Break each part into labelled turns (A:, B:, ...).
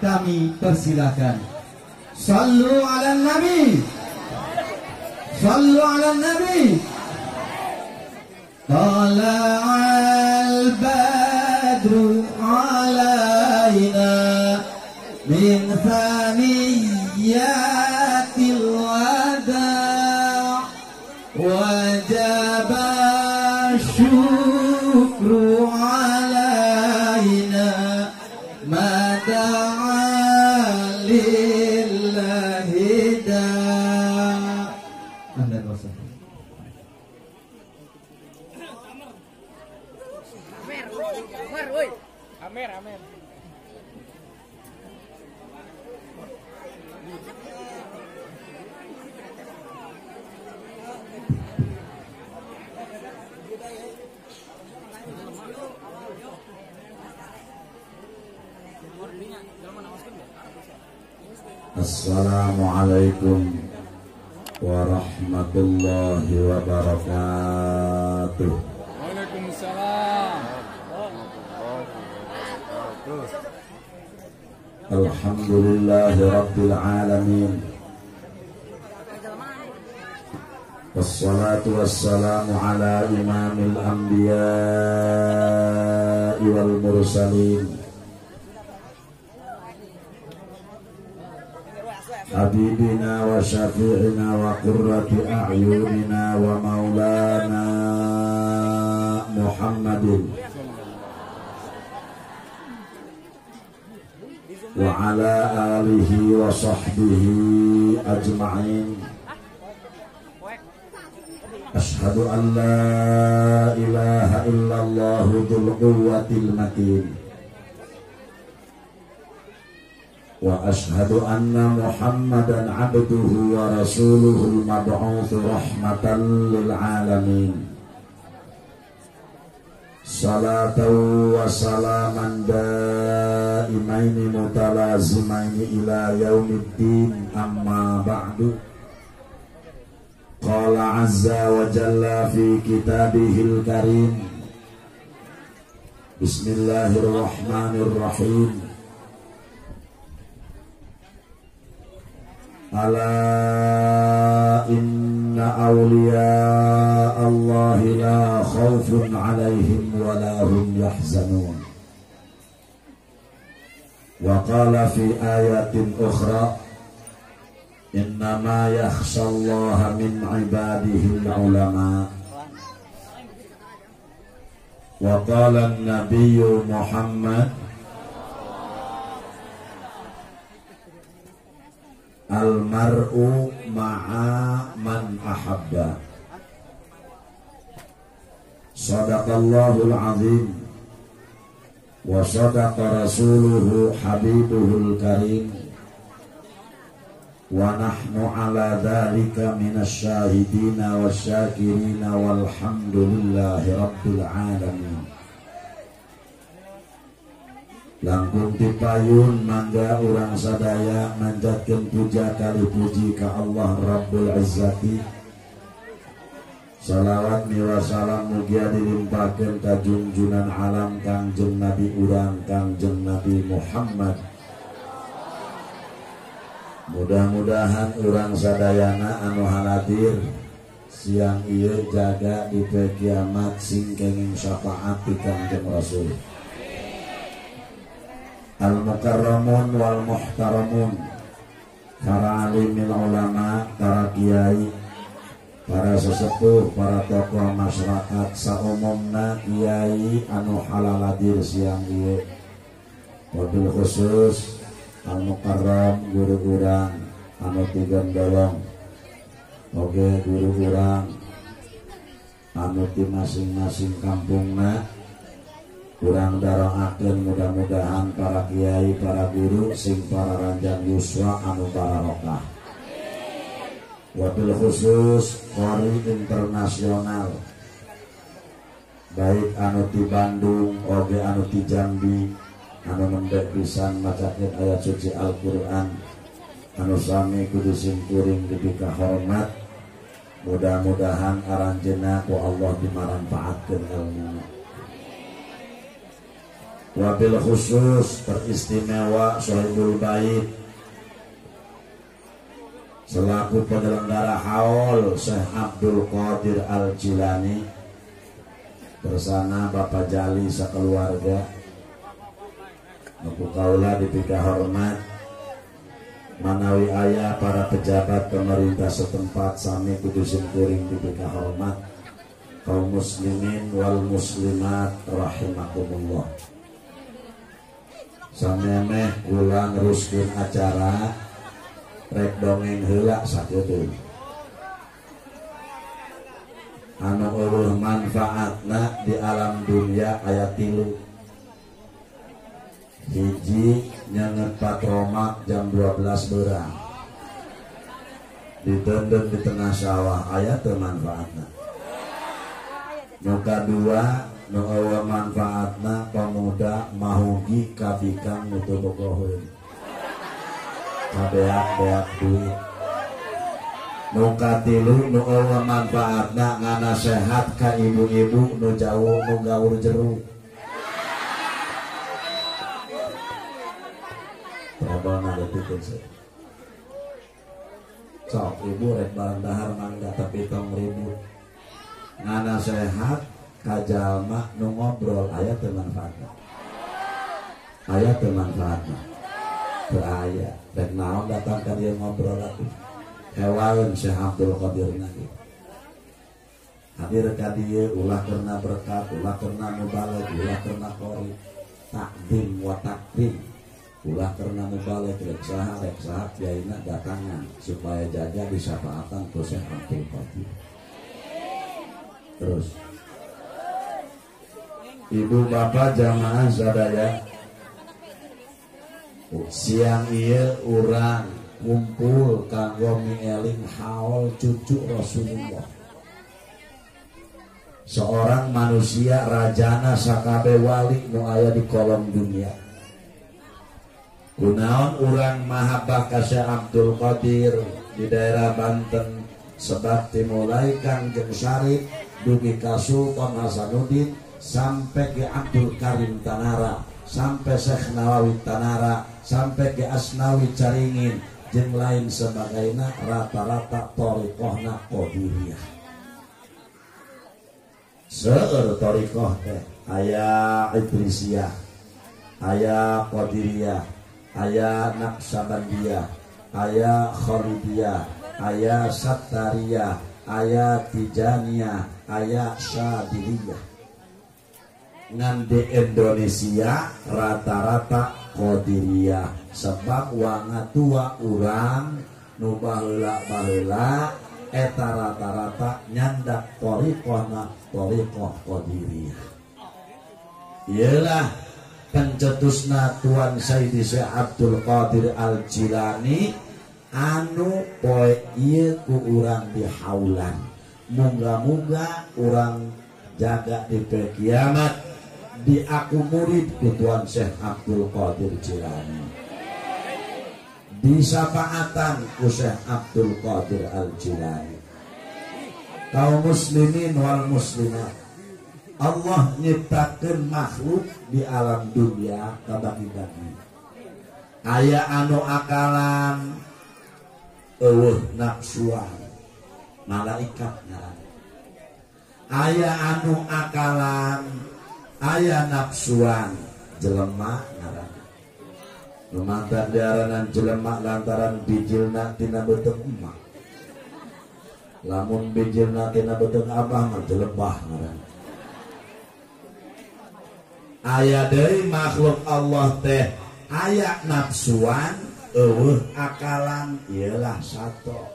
A: kami persilakan. Sallu ala nabi, sallu ala nabi. Tala'al badru alaina min thaniyatil wada' wajaba syukru alaina mada'a lillahi da'. Anda dosa.
B: Amer, amer.
C: Assalamualaikum warahmatullahi wabarakatuh.
B: Waalaikumsalam.
C: Alhamdulillahi rabbil alamin. Wassalatu wassalamu ala imamil anbiya wal mursalin habibina wa syafi'ina wa qurrati a'yunina wa maulana Muhammadin wa ala alihi wa sahbihi ajma'in. Ashhadu an la ilaha illallah dzul quwwatil matin wa ashhadu anna Muhammadan abduhu wa rasuluhul mab'utsu rahmatan lil alamin. Salatan wa salaman daimaini mutalazimaini ila yaumiddin, amma ba'du. Qala azza wa jalla fi kitabihil karim. Bismillahirrahmanirrahim. Ala inna awliya Allahi la khawfun alaihim wa la hum yahzanun. Wa qala fi ayatin ukhra, innama yakhshallaha min ibadihi al-ulama. Wa qala an-nabiyyu Muhammad al-mar'u ma'a man ahabba. Sadaqallahul azim wa sadaqa rasuluhu habibuhul karim wa nahnu ala dhalika minasyahidina wasyakirina walhamdulillahi rabbil alamin. Langkung tipayun mangga urang sadaya manjatkeun puja kali puji ka Allah Rabbul Izzati. Salawat miwa salam mugia dilimpahkeun ka junjunan alam Kangjeng Nabi urang Kangjeng Nabi Muhammad. Mudah-mudahan urang sadayana anu haladir siang ieu jaga di poe kiamat sing kenging syafaat ti Kangjeng Rasul. Al-mukarramun wal muhtaramun, para alimil ulama, para kiai, para sesepuh, para tokoh masyarakat saumumna, kiai anu halaladir siang ieu. Wabil khusus al-mukarram guru urang anu tigandolong, oge guru urang anu ti masing-masing kampungna. Kurang daroakeun mudah-mudahan para kiai, para guru, sing para ranjang yuswa anu barokah. Wabil khusus qori internasional, baik anu ti Bandung oge anu ti Jambi, anu nembe pisan macakeun ayat suci Al-Qur'an, anu sami kudu simkuring dipika hormat. Mudah-mudahan aranjeunna ku Allah dimanfaatkeun ilmuna. wabil khusus teristimewa Sohibul Bait selaku penyelenggara haul Syekh Abdul Qadir Al-Jilani bersama Bapak Jali sekeluarga Bapak kaula dipika hormat manawi ayah para pejabat pemerintah setempat sami kudusin kuring dipika hormat kaum muslimin wal muslimat rahimakumullah. Samemeh kula neruskeun acara rek dongeng heula sakitu. Anu eueuh manfaatna di alam dunia aya 3. Hiji nyanget patromak jam 12 beurang. Ditendeng di tengah sawah aya teu manfaatna. Nu kadua nu eueuh manfaatna pemuda mahugi ka bikang nu teu bogoheun. Kabeak-beak duit. Nu katilu nu eueuh manfaatna ngana sehat ka ibu-ibu nu jauh nu gaur jeruk. Prabana detik sih. Sok ibu rek barang dahar mangga tapi tong ribut. Ngana sehat kajalma nu ngobrol aya teu manfaatna. Aya teu manfaatna. Teu aya. Rek naon datang ka dieu ngobrol atuh. Hewaeun Syekh Abdul Qadir nagi. Hadir ka dieu ulah karena berkat, ulah karena mubalag, ulah karena qori. Takdim wa takrim. Ulah karena mubalag rek saha kiaina datangan supaya jaga disyafaatan ku Syekh Abdul Qadir. Terus ibu bapak jamaah sadaya siang ieu urang kumpul kanggo mieling haul cucu Rasulullah seorang manusia rajana sakabe wali nu aya di kolom dunia. Kunaon urang mahabbah ka Syekh Abdul Qadir di daerah Banten sebab dimulai Kangjeng Syarif dugi ka Sultan Hasanuddin sampai ke Abdul Karim Tanara sampai Syekh Nawawi Tanara sampai ke Asnawi Caringin jeung lain sebagainya rata-rata thariqahna Qadiriyah. Seueur thariqah teh aya Idrisiyah, aya Qadiriyah, aya Naqsabandiyah, aya Khalidiyah, aya Sattariyah, aya Tijaniyah, aya Syadiliyah. Ngan di Indonesia rata-rata Qadiriyah sebab wangatua urang nu baheula-baheula eta rata-rata nyandak thariqahna thariqah Qadiriyah. Iyalah pencetusna Tuan Sayyidi Syekh Abdul Qadir Al-Jilani anu poe ieu ku urang dihaulan. Moga-moga urang jaga di kiamat di aku murid ku Tuan Syekh Abdul Qadir Jilani. Di syafaatan ku Syekh Abdul Qadir Al-Jilani. Kaum muslimin wal muslimat, Allah nyiptakeun makhluk di alam dunia kabagi-bagi. Aya anu akalan eueuh nafsuan malaikat ngaranna. Aya anu akalan aya nafsuan jelema ngaranna. Lumantar diaranan jelema lantaran bijilna tina beuteung emak. Lamun bijilna tina beuteung abah mah jelebah ngaranna. Aya deui makhluk Allah teh aya nafsuan eueuh akalan ialah sato.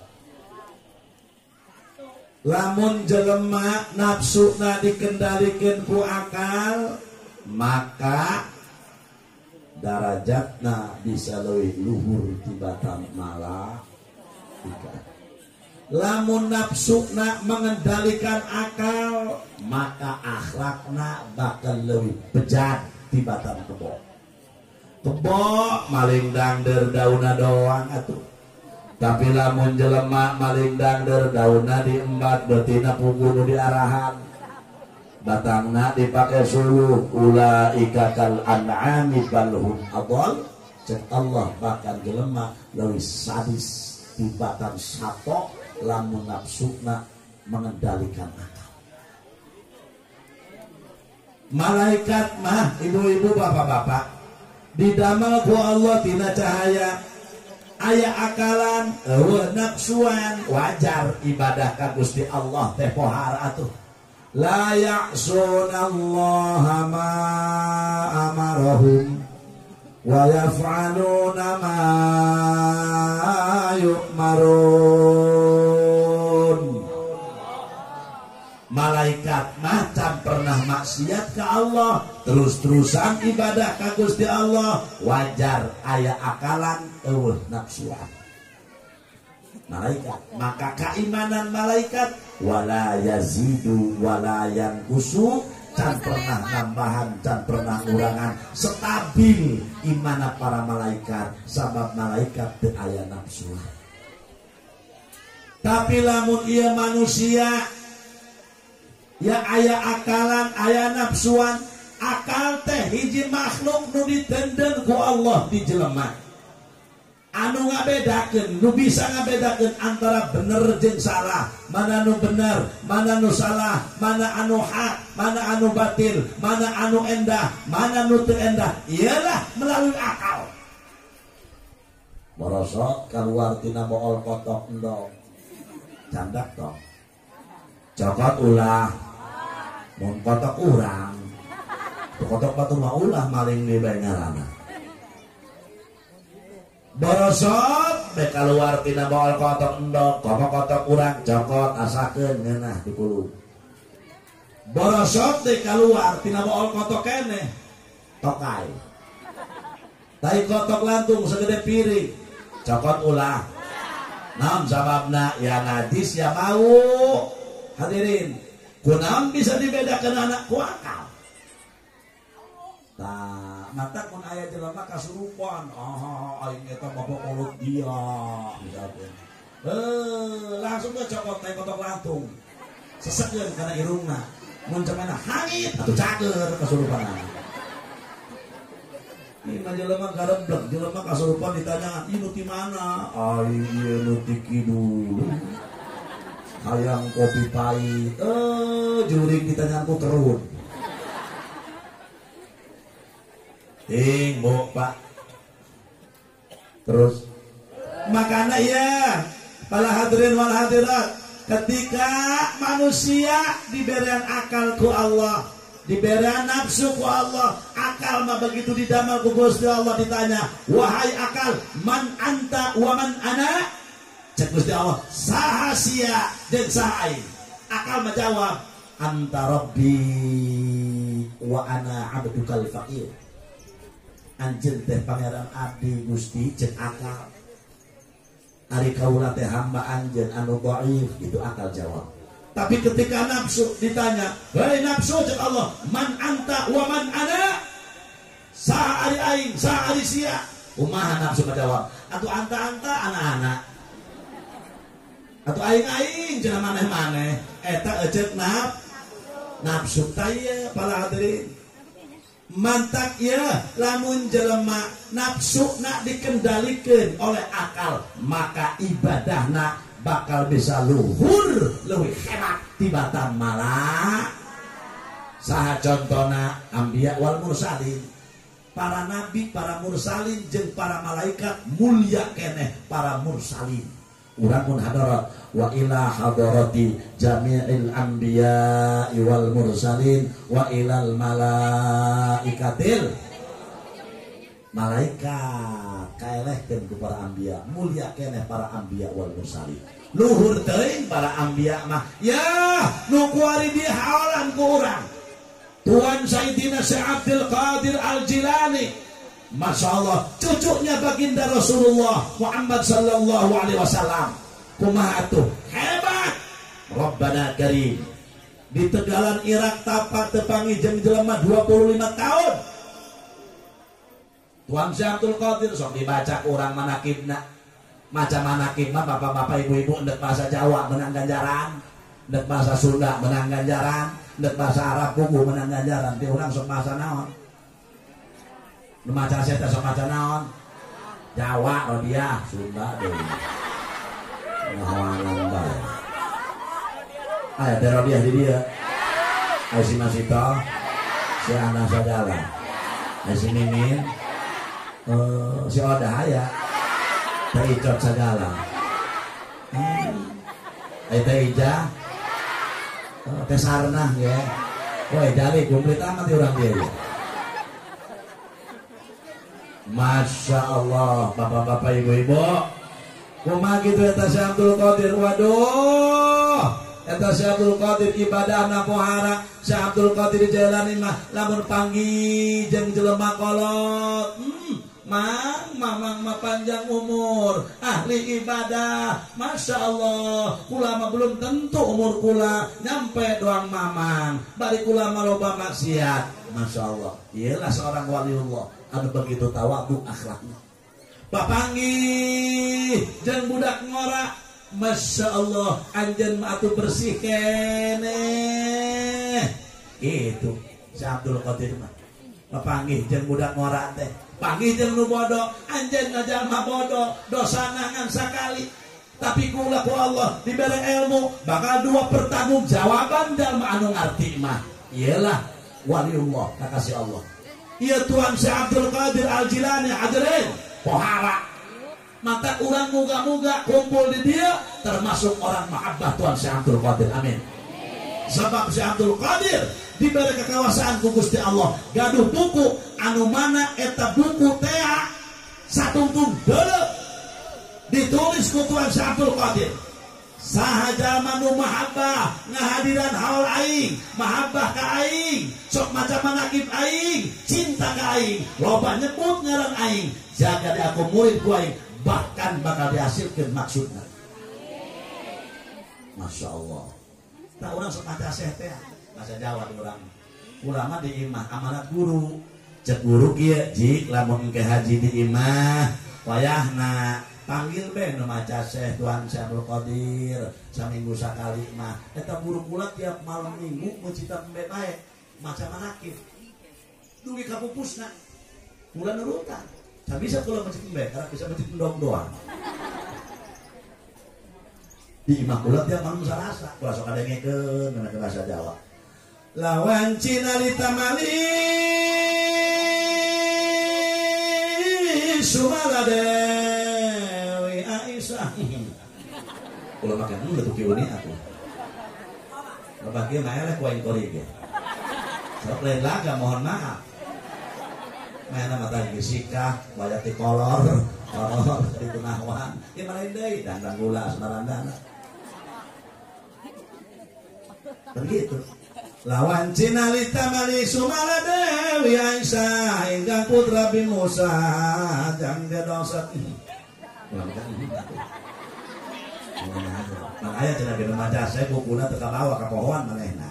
C: Lamun jelema nafsuna dikendalikeun ku akal maka darajatna bisa leuwih luhur tibatan malaikat. Lamun nafsuna mengendalikan akal maka akhlakna bakal leuwih bejat tibatan kebo. Kebo maling dangder dauna doang atuh. Tapi lamun jelema maling dangder dauna diembat betina punggung di arahan. batangna dipakai suluh ulaika kal an'ami balhum adall. Cek Allah bahkan jelema leuwih sadis tibatan sato lamun nafsuna mengendalikan akal. Malaikat mah ibu-ibu bapak-bapak didamel ku Allah tina cahaya aya akalan eueuh nafsuan wajar ibadah ka Gusti Allah teh pohar atuh. La ya'sunallaha ma amarahum wa yaf'aluna ma yu'marun. Malaikat mah can pernah maksiat ke Allah, terus-terusan ibadah ka Gusti Allah, wajar aya akalan eueuh nafsuan. Malaikat, maka keimanan malaikat wala yazidu wala yanqusu, can pernah nambahan can pernah ngurangan, stabil imana para malaikat sabab malaikat teu aya nafsu. Tapi lamun ieu manusia ya aya akalan aya nafsuan, akal teh hiji makhluk nu ditendeng ku Allah di jelema. Anu ngabedakeun, nu bisa ngabedakeun antara bener jeung salah, mana nu bener, mana nu salah, mana anu hak, mana anu batil, mana anu endah, mana nu teu endah, ialah melalui akal. Borosok kaluar tina bool kotok endog, candak tong, cokot ulah, mun kotok urang, kotok batu mah ulah maling di bengarana. Borosot be keluar tina bool kotok endog, kotok urang cokot asakeun ngeunah di kulu. Borosot teh keluar tina bool kotok keneh tokai. Tai kotok lantung segede piring, cokot ulah. Naon sababna? Ya najis ya bau. Hadirin, kunaon bisa dibedakeun anak ku akal? Tah, mata mun aya jelema kasurupan, aing eta bapak kolot dia, misalkan. Langsung ke cokot teh kotok lantung. Sesekeun kana irungna. Mun cenah hangit atuh cager kasurupan. Ini jelema gareblek, jelema kasurupan ditanya, "Ieu ti mana?" "Aing ieu nu ti kidul." Hayang kopi pahit. Juring ditanya ku terun. Bu, Pak. Terus makanya ya para hadirin wal hadirat, ketika manusia diberikan akal ku Allah, diberikan nafsu ku Allah, akal mah begitu didamel ku Gusti Allah, ditanya, "Wahai akal, man anta wa man ana?" Cek Gusti Allah, "Saha sia jeung saha aing?" Akal menjawab, "Anta rabbi wa ana abdukal faqir." Anjeun teh pangeran abdi Gusti, cek akal. Ari kaula teh hamba anjeun anu dhaif, itu akal jawab. Tapi ketika nafsu ditanya, "Hei nafsu," cek Allah, "Man anta wa man ana?" Saha ari aing, saha ari sia? Kumaha nafsu menjawab? Atuh anta-anta anak-anak. Atuh aing-aing cenah maneh-maneh. Eta eceuk nafsu taya para hadirin. Mantak ya lamun jelema nafsuna dikendalikan oleh akal, maka ibadahna bakal bisa luhur leuwih hebat tibatan malah. Saha contona? Anbiya wal mursalin. Para nabi, para mursalin jeung para malaikat mulia keneh para mursalin. Urang mun hadarat wa ila hadarati jami'il anbiya wal mursalin wa ilal malaikatil. Malaikat kaelehkeun ku para anbiya, mulia keneh para anbiya wal mursalin. Luhur teuing para anbiya mah ya nu kuari di haolan ku urang. Tuan Sayyidina Syekh Abdul Qadir Al-Jilani, Masya Allah, cucunya baginda Rasulullah Muhammad sallallahu alaihi wasallam. Kumaha atuh? Hebat. Rabbana Karim. Di Tegalan Irak tapak tepangi jeung jelema 25 tahun. Tuan Syekh Abdul Qadir sok dibaca urang manakibna. Maca manakib mah bapak-bapak ibu-ibu endek bahasa Jawa menang ganjaran, endek bahasa Sunda menang ganjaran. Dek bahasa Arab buku menang ganjaran ti urang sok bahasa naon. Nu maca saya teh sok maca naon? Jawa oh dia, Sunda deui. Ngahawanan bae. Aya teh Rodiah di dia. Aya si Masito, si Ana Sagala. Aya si Mimin. Si Odah aya. Teh Icot Sagala. Aya teh Ija. Teh Sarnah ya. Woi, jali komplit amat di urang dia. Masya Allah, bapak-bapak, ibu-ibu, kumaha gitu eta Syekh Abdul Qadir. Waduh, eta Syekh Abdul Qadir ibadah na pohara. Syekh Abdul Qadir Jailani mah lamun panggih jeung jelema kolot. Mamang panjang umur, ahli ibadah, masya Allah. Kula mah belum tentu umur kula nyampe doang mamang. Bari kula mah loba maksiat, masya Allah. Iyalah seorang waliullah. Anu begitu tawadu akhlaknya. Papanggih jeung budak ngora, masya Allah, anjeun mah atuh bersih keneh. Gitu, si Abdul Qadir mah. Papanggih jeung budak ngora teh, panggih jeung nu bodoh, anjeun mah jalma bodoh, dosana ngan sakali. Tapi kula ku Allah dibere ilmu, bakal dua pertanggungjawaban jalma anu ngarti mah. Iyalah waliullah kakasih Allah. Iya Tuhan Syekh Abdul Qadir Al-Jilani hadirin pohara. Maka orang muga-muga kumpul di dia termasuk orang mahabbah Tuhan Syekh Abdul Qadir. Amin. Sebab Syekh Abdul Qadir diberi kekuasaan ku Gusti Allah gaduh buku anu mana eta buku teh satungtung deuleu ditulis ku Tuhan Syekh Abdul Qadir. Sahaja manu mahabbah ngahadiran haul aing, mahabbah ka aing, sok maca manaqib aing, cinta ka aing, loba nyebut ngaran aing, jaga di aku murid ku aing, bahkan bakal dihasilkeun maksudna. Masya Allah. Tak urang sok maca Syekh teh, bahasa Jawa di urang. Ulama di imah amanat guru. Cek guru kieu, jik lamun ke haji di imah, wayahna panggil be nu maca Syekh Tuan Syekh Abdul Qadir saminggu sakali mah eta guru kula tiap malam minggu mencita pembe bae maca manaqib dugi ka pupusna kula nurutan tak bisa kula mencit pembe karena bisa mencit endog doang di imah kula tiap malam Salasa kula sok adengekeun kana bahasa Jawa lawan cina litamali sumalade kalau makan dulu tuh kiuni aku. Bapak kia maelek kuain kori dia. Sok lain laga mohon maaf. Mana mata gisika, banyak di kolor di tunahwan. Ini mana ini dandang gula semarandana. Begitu. Lawan Cina lita mali sumala Dewi Aisyah hingga putra bin Musa jang dia dosa. Makanya cenah ge maca saya bukuna teu kabawa ka pohon manehna.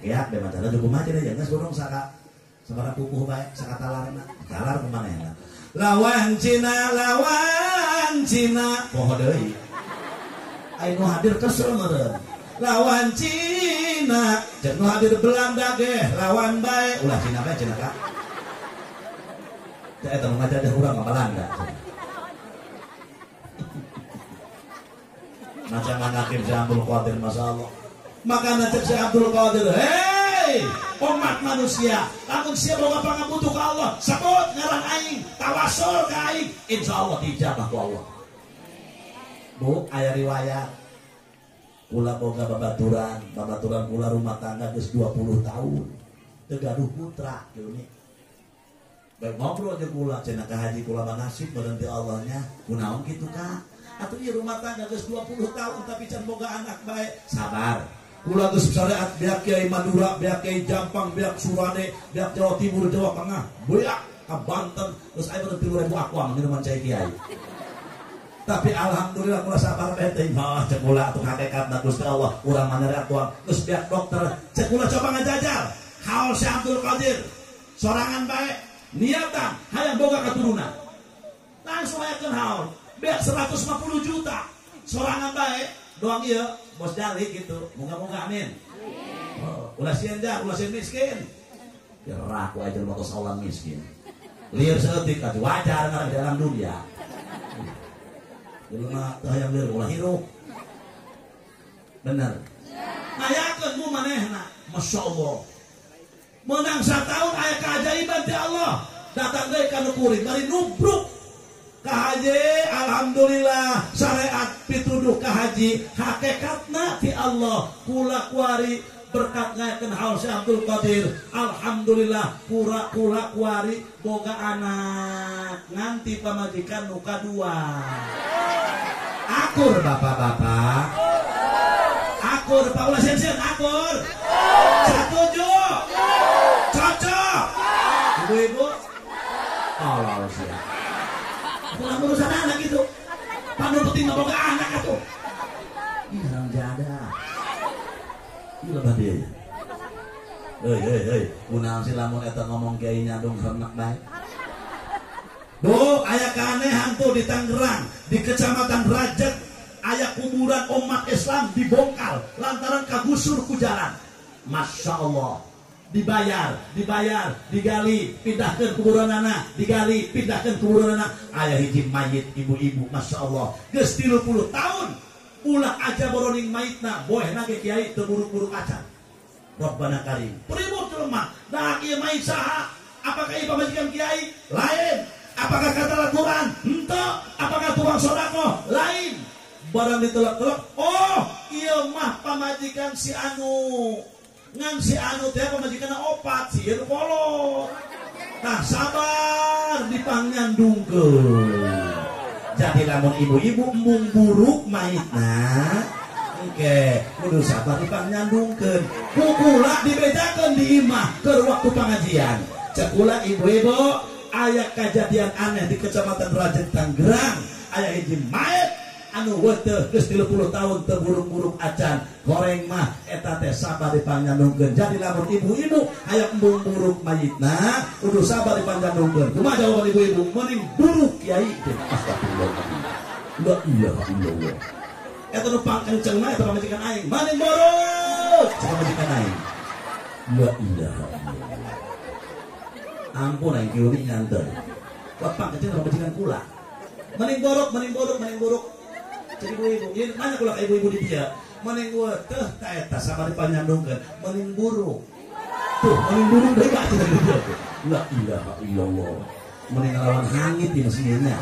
C: Ya, be maca cukup maca deh jangan surung saka sabaraha pupuh bae saka talarna. Talar ku manehna. Lawan Cina poho deui. Ai nu hadir kesel meureun. Lawan Cina, jeung nu hadir Belanda ge lawan bae. Ulah Cina bae Cina ka. Teh eta maca teh urang ka Belanda. Macam manaqib Syekh Abdul Qadir Masya Allah. Maka nanti Syekh Abdul Qadir, hei umat manusia, lamun sia boga pangabutuh ka Allah, sebut ngaran aing, tawasul ka aing, insyaallah dijabah ku Allah. Bu, aya riwayat kula boga babaturan kula rumah tangga geus 20 tahun. Teu gaduh putra kieu nih. Bae ngobrol jeung kula cenah ka haji kula manasib meureun ti Allahnya, kunaon kitu ka? Atuh ieu rumah tangga geus 20 tahun tapi can boga anak bae. Sabar. Kula geus syariat beak Kiai Madura, beak Kiai Jampang, beak Surade, beak Jawa Timur, Jawa Tengah, beak ka Banten, geus aya 30.000 akuam minuman cai Kiai. Tapi alhamdulillah kula sabar bae teh mah cek kula atuh hakikatna Gusti Allah, urang manere atuh geus beak dokter, cek kula coba ngajajal. Haul Syekh Abdul Qadir sorangan bae niatan hayang boga katurunan. Langsung ayakeun haul. Biar 150 juta sorangan baik doang iya bos dari gitu moga-moga amin. ulah sieun miskin. Gerak ku aja motos Allah miskin. Lieur seutik atuh wajar ngaran di alam dunia. Jelema teu hayang lieur ulah hirup. Bener. Ngayakeun mu manehna, masyaallah. Menang sataun aya keajaiban ti Allah. Datang deui ka nu kuring bari nubruk ka haji, alhamdulillah syariat pituduh ka haji hakikatna ti Allah kula kuari berkat ngayakeun haul Syekh Abdul Qadir. Alhamdulillah kula kuari boga anak nganti pamajikan nu kadua. Akur bapak-bapak. Akur Pak ulah sen akur. Setuju. Cocok. Ibu-ibu. Allah siap. Pulang urusan anak itu. Pandu penting boga anak atuh. Ih, orang jada. Ih, lebah dia. Hei, kunaon si lamun eta ngomong kiai nyandung renak bae. Bu, aya keanehan tuh di Tangerang, di Kecamatan Rajek, aya kuburan umat Islam dibongkar lantaran kagusur ku jalan. Masya Allah. Dibayar, digali, pindahkan kuburan anak, digali, pindahkan kuburan anak. Ayah hiji mayit ibu-ibu, masya Allah, geus 30 tahun, ulah aja boroning mayitna, boy nage kiai teburuk-buruk acan. Rabbana karim, peribut lemah, dah ieu mayit saha? Apakah ieu pamajikan kiai? Lain. Apakah kata Al-Quran? Henteu. Apakah tukang sodako? Lain. Barang ditelak-telak, oh, ieu mah pamajikan si anu. Ngan si anu teh pamajikanna opat si ieu kolot. Nah sabar dipangyandungkeun. Jadi lamun ibu-ibu embung buruk maitna, engke kudu sabar dipangyandungkeun. Kukula dibedakeun di imah keur waktu pengajian. Cek kula ibu-ibu aya kejadian aneh di Kecamatan Rajek Tangerang. Aya hiji mayit anu weteuh geus 30 tahun teu buruk-buruk acan. Goreng mah eta teh sabar dipanjandungkeun. Jadi lamun ibu-ibu aya embung buruk mayitna kudu sabar dipanjandungkeun. Kumaha jawaban ibu-ibu? Mending buruk kiai. Astagfirullah. La ilaha illallah. Eta nu pangkenceng mah eta pamajikan aing. Mending buruk pamajikan aing. La ilaha illallah. Ampun aing kieu nyanter. Wat pangkenceng pamajikan kula. Mending borok. Jadi ibu-ibu, ini mana kula ka ibu-ibu di dia? Mending gua teh eta sabar dipanyandungkeun, mending buruk. Tuh, mending buruk deui bae dari dia tuh. La ilaha illallah. Mending lawan hangit di mesinnya.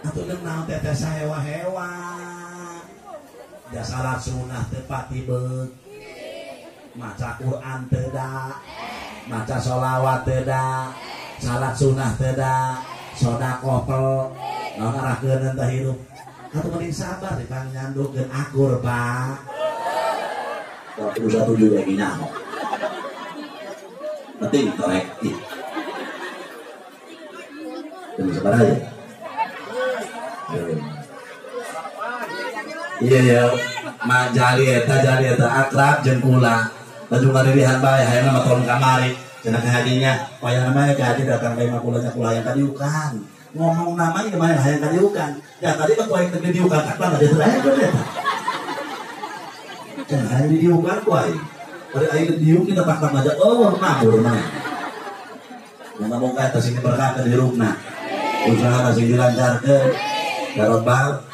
C: Atuh naon teh teh sahewa-hewa. Da salat sunah teu pati beuk. Maca Quran teu da. Maca sholawat teu da. Salat sunah teu da. Sedekah pel. Ngarahkeun teh hirup. Atuh mending sabar dipangyandungkeun akur, Pak. Waktu satu juga gini penting korektif. Jadi sabar aja. Iya ya, mah jali eta akrab jeung kula. Laju ngaririhan bae hayang mah turun kamari. Cenah ka hadinya, wayang mah ka hadi datang ka imah kulanya kula yang kadiukan. Ngomong namanya kemana hayang kadiukan. Ya tadi kan kuaing teu diukan kan ada terakhir kan eta. Cenah hayang diukan kuaing. Bari aing diuk kita tak aja. Oh, ngabur mah. Mun ngomong ka eta sini berkah ke dirupna. Usaha sing dilancarkeun. Garot bal.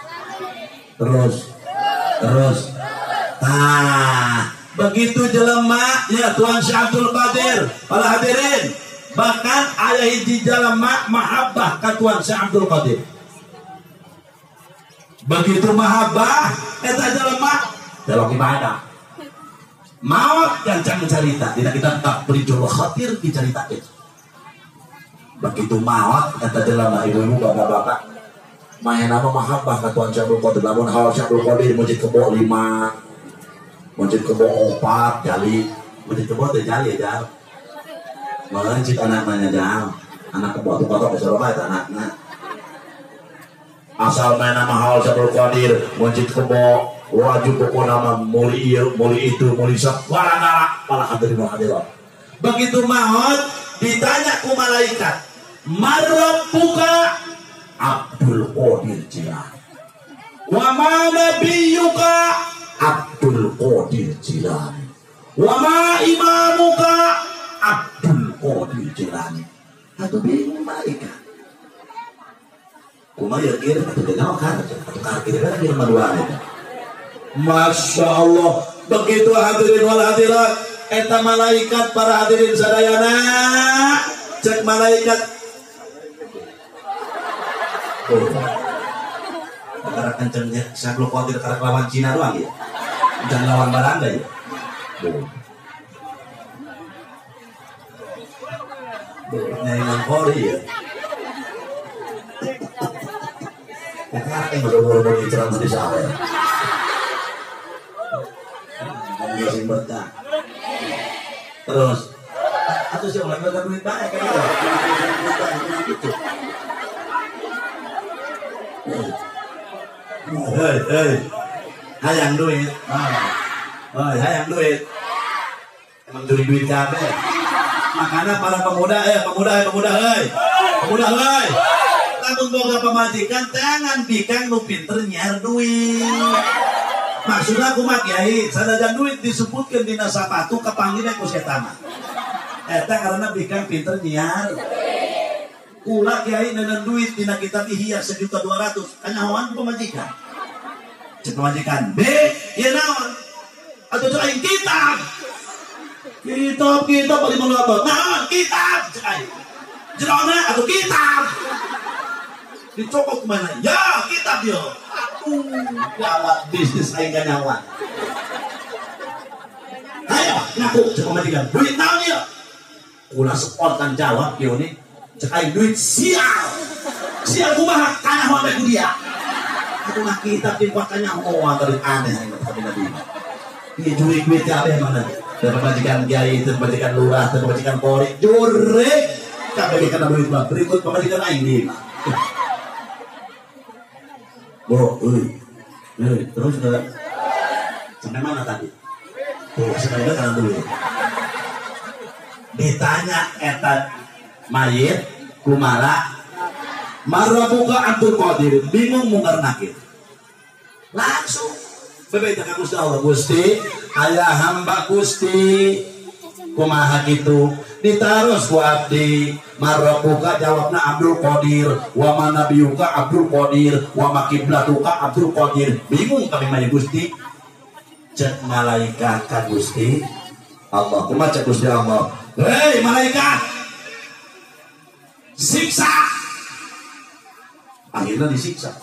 C: Terus. Begitu jelema ya Tuan Syekh Abdul Qadir. Para hadirin, bahkan aya hiji jelema mahabbah ka Tuan Syekh Abdul Qadir. Begitu mahabbah eta jelema dalam ibadah. Maot gancang cerita, tidak kita tak berijul khatir diceritakeun. Begitu maot eta jelema ibu-ibu bapak-bapak main nama mahabbah ka Tuan Syekh Abdul Qadir. Lamun hal Syekh Abdul Qadir masjid kebo 5, masjid kebo 4 jali, masjid kebo teh jali ya. Malah cik anak-anaknya jam, anak kebo tuh kotor keseroba itu anaknya. Asal main nama hal Syekh Abdul Qadir masjid kebo wajib pokok nama muli itu muli sak warangala para hadirin hadirat. Begitu maut ditanya ku malaikat, "Marabbuka?" Abdul Qadir Jilani. "Wa ma nabiyyuka?" Abdul Qadir Jilani. Wa ma imamuka Abdul Qadir Jilani. Atuh bingung malaikat. Kumaha ieu atuh kenal kan? Atuh kira-kira di nomor 2 eta. Masya Allah, begitu hadirin wal hadirat, eta malaikat para hadirin sadayana, cek malaikat. Karena kencengnya, saya belum khawatir karena lawan Cina doang ya, jangan lawan Belanda ya. Nyaingan Kori ya. Karena yang baru-baru diceramah di sana ya. Ngomong berkah. Terus, atau siapa lagi berkah duit banyak kan gitu. Hei, hayang duit, hayang duit, emang curi duit kabeh. Makanya para pemuda, lamun boga pamajikan, tangan bikang nu pinter nyair duit. Maksudnya aku mah kiai, sadajan duit disebutkan dina sapatu kepanggilnya ku setama. Eta karena bikang pinter nyair. Ulah kiai dengan duit dina kitab Ihya 1.200.000 kanyahoan ku pamajikan. Cek pamajikan, B, ieu naon? Atuh cek aing kitab. Kitab bari melotot. Naon kitab cek aing. Jerona atuh kitab. Dicokot kemana? Ya kitab yo. Gawat bisnis aing kanyahoan. Ayo ngaku cek pamajikan. Duit naon ieu? Ulah spontan jawab kieu nih. Cek aing duit sial kumaha kanyahoan bae ku dia. Aku mah kitab di kuat kanyahoan tadi aneh aing tapi nabi. Ieu duit kabeh mana? Dari pemajikan kiai, dari pemajikan lurah, dari pemajikan Polri, jurek kabeh kana duit mah berikut pemajikan aing di. Bo, terus ke sampai mana tadi? Tuh, sampai kana duit. Ditanya eta mayit kumara marabuka Abdul Qadir bingung mungkar nakir langsung bebeda ka Gusti Allah. Gusti aya hamba Gusti kumaha kitu ditaros ku abdi marabuka jawabna Abdul Qadir wa manabiyuka Abdul Qadir wa makiblatuka Abdul Qadir bingung kami mah Gusti. Cek malaikat ka Gusti Allah kumaha cek Gusti Allah, hei malaikat siksa. Akhirnya disiksa.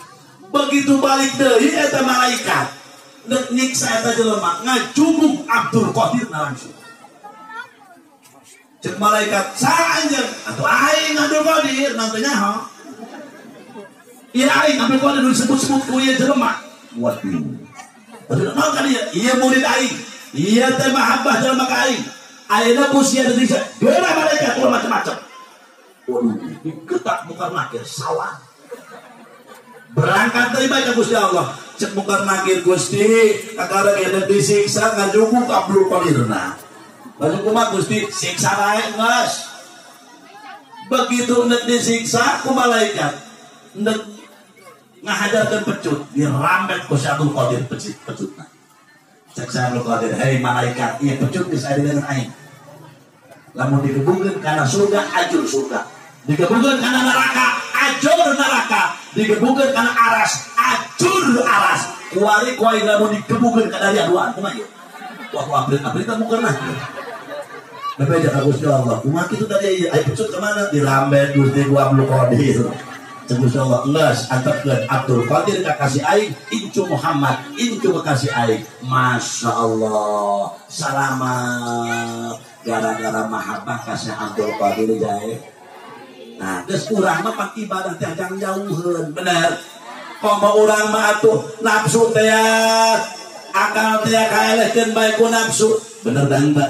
C: Begitu balik deui eta malaikat nek nyiksa eta jelema ngajubuk Abdul Qadir langsung. Cek malaikat saanjeun atuh aing Abdul Qadir nantinya ha. Ieu aing Abdul Qadir disebut-sebut ku ieu jelema. Waduh. Padahal naon kan ieu? Ieu murid aing. Ieu teh mahabbah jelema ka aing. Ayeuna pusia disiksa. Geura malaikat ulah macam-macam. Waduh, diketak mungkar nakir sawan. Berangkat dari baik Gusti Allah. Cek mungkar nakir Gusti, kakara kena disiksa ngajukuk Abdul Qadirna. Lalu kumaha Gusti? Siksa bae geus. Begitu nek disiksa ku malaikat, nek ngahajarkeun pecut, dirambet ku Abdul Qadir pecutna. Cek Abdul Qadir, hei malaikat, ieu pecut geus aya dengan aing. Lamun digebukeun kana surga, ajur surga. Digebukeun kana neraka, ajur neraka. Digebukeun kana aras, ajur aras. Kuari ku aing lamun digebukeun ka dari aduan kumaha ieu? Wah abrit kamu kena. Bebeja ka Gusti Allah. Kumaha kitu tadi aya pecut ka mana? Dirambet Gusti ku Abdul Qadir. Cek Gusti Allah, geus antepkeun Abdul Qadir ka kasih aing, incu Muhammad, incu kasih aing. Masya Allah. Selamat. Gara-gara mahabbah kasih Abdul Qadir jae. Nah, geus urang mah pak ibadah teh jangan jauheun, bener. Komo urang mah atuh nafsu teh akal teh kaelehkeun bae ku nafsu. Bener dah henteu?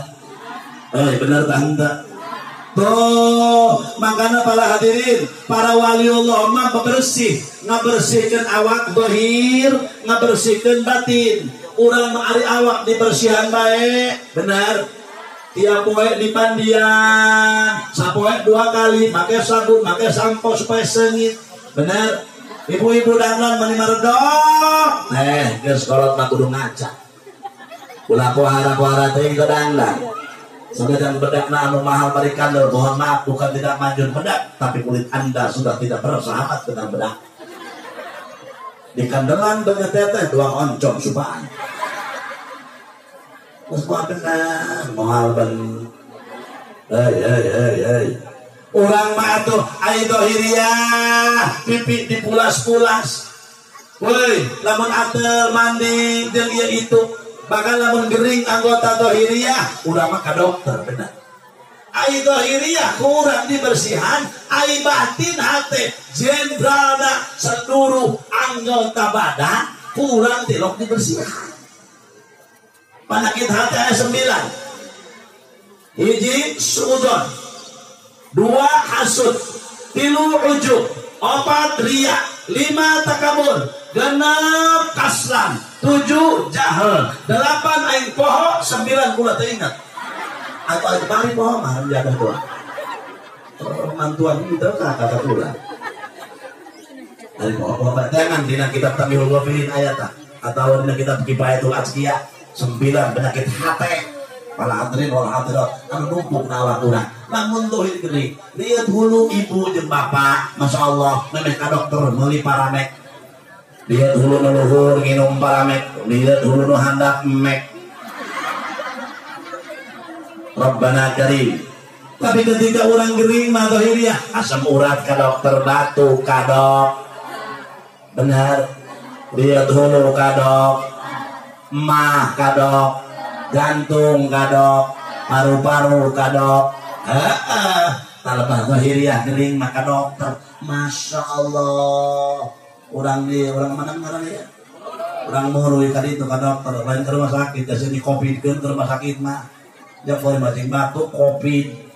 C: Bener dah henteu? Tuh, makanya para hadirin, para waliullah mah bersih, ngabersihkeun awak zahir, ngabersihkeun batin. Urang mah ari awak dibersihan bae, bener. Tiap poe dipandian, sapoe 2 kali, make sabun, make sampo supaya sengit, bener. Ibu-ibu dandan mani maredok, geus kolot mah kudu ngaca. Ulah kuara-kuara teh gedanglang. Sudah dan bedakna anu mahal berikan, mohon maaf bukan tidak manjur bedak, tapi kulit Anda sudah tidak bersahabat dengan bedak. Di kandelan dengan teteh dua oncom subaan. Terus gua benar mahal ban. Hei. Orang mah tuh ai dohiriah, pipi dipulas-pulas. Woi, lamun atel mandi jeung ieu itu, bahkan lamun gering anggota dohiriah, udah mah ka dokter benar. Ai dohiriah kurang dibersihan, ai batin hate jenderalna seluruh anggota badan kurang tilok dibersihan. Penyakit hati ada 9. Hiji suudon, 2 hasud, 3 ujub, 4 riya, 5 takabur, 6 kaslan, 7 jahil, 8 aing poho, 9 kula teringat. Atau aing bari poho mah jaga doa. Mantuan itu kata kula. Aing poho jangan dina kitab Tamihul Ghafilin ayat atau dina kitab Kifayatul Azkiyah 9 penyakit hati. Pala adrin wal hadirat anu numpuk na urang. Lamun tuh geuning, lihat hulu ibu jeung bapak, masya Allah, memeh ka dokter meuli paramek. Lihat hulu nu luhur nginum paramek, lihat hulu nu handap mek. Rabbana Karim. Tapi ketika orang gering mah dohiriah, asam urat ka dokter, batu ka dok. Benar. Lihat hulu ka dok, mah ka dok, jantung kadok, paru-paru kadok, talabah zahiriyah gering maka dokter. Masya Allah, orang mana ya, orang murui tadi itu ke dokter, lain ke rumah sakit, jadi covid kan ke rumah sakit mah, jangan macam batuk covid.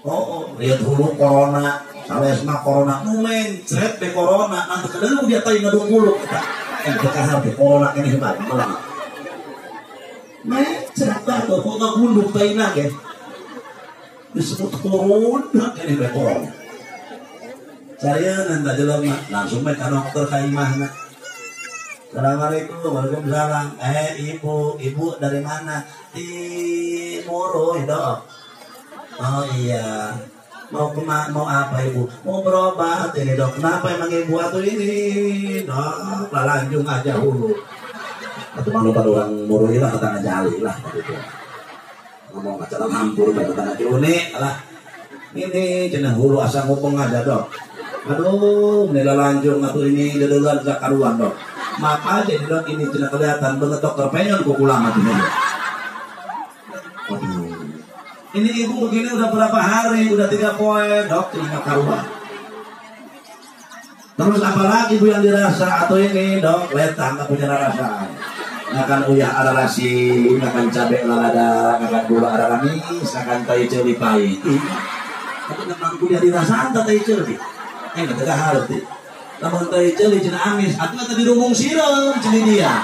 C: Oh, lihat dulu corona, sales mah corona, numen, ceret be corona, nanti kadang dia tahu ngadung bulu kita, yang berkahar be corona ini hebat, malah. Cerita tuh, kok gak gunduk taina kan? Disebut corona ini berkorona. Saya nanti jalan langsung mereka dokter ke imahna. Assalamualaikum, waalaikumsalam. Ibu dari mana? Di Moro, dok. Oh iya. Mau apa ibu? Mau berobat ini dok. Kenapa emang ibu atuh ini? Dok, lanjung aja hulu. Atau malu pada orang murui lah tetangga jali lah ngomong acara hampur ke tetangga ciuni lah ini jenah hulu asal ngomong aja dok. Aduh nila lanjung atau ini dedelan gak karuan dok. Maaf aja nih dok, ini jenah kelihatan banget dokter penyon kukulang mati nih. Waduh, ini ibu begini udah berapa hari, udah 3 poin dok, jenah karuan. Terus apalagi ibu yang dirasa atau ini dok, letang gak punya rasa. Akan uyah ada rasi, akan cabai lada, akan gula ada manis, akan tai celi pahit. Tapi memang kuliah dirasaan tak tai celi. Enggak tegak harus deh. Namun tai celi cina amis, aku nggak tadi rumung siram celi dia.